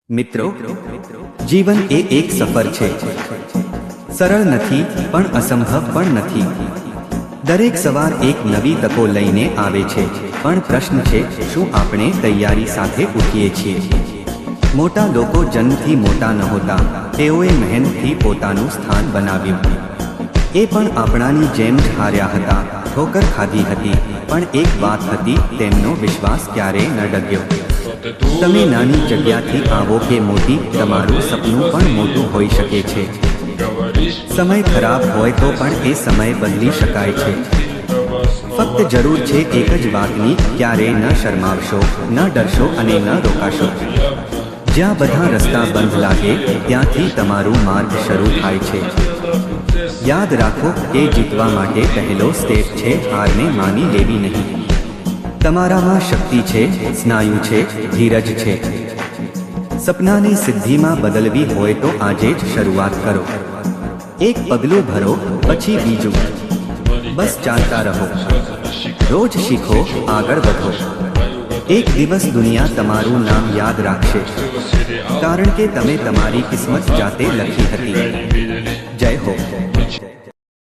મિત્રો, જીવન એ એક સફર છે. સરળ નથી, પણ અસંભવ પણ નથી. દરેક સવાર એક નવી તકો લઈને આવે છે, પણ પ્રશ્ન છે, શું આપણે તૈયારી સાથે ઉઠીએ છીએ? મોટા લોકો જન્મથી મોટા નહોતા, તેઓએ મહેનતથી પોતાનું સ્થાન બનાવ્યું. એ પણ આપણાની જેમ જ હાર્યા હતા, ઠોકર ખાધી હતી, પણ એક વાત હતી, તેમનો વિશ્વાસ ક્યારેય ન ડગ્યો. તમે નાની જગ્યાથી આવો કે મોટી, તમારું સપનું પણ મોટું હોઈ શકે છે. સમય ખરાબ હોય તો પણ એ સમય બદલી શકાય છે. ફક્ત જરૂર છે એક જ વાતની, ક્યારેય ન શરમાવશો, ન ડરશો અને ન રોકાશો. જ્યાં બધા રસ્તા બંધ લાગે, ત્યાંથી તમારું માર્ગ શરૂ થાય છે. યાદ રાખો કે જીતવા માટે પહેલો સ્ટેપ છે હારને માની લેવી નહીં. તમારામાં શક્તિ છે, સ્નાયુ છે, ધીરજ છે. સપનાને સિદ્ધિમાં બદલવી હોય તો આજે જ શરૂઆત કરો. એક પગલું ભરો, પછી બીજું. બસ ચાલતા રહો. રોજ શીખો, આગળ વધો. એક દિવસ દુનિયા તમારું નામ યાદ રાખશે, કારણ કે તમે તમારી કિસ્મત જાતે લખી હતી. જય હો.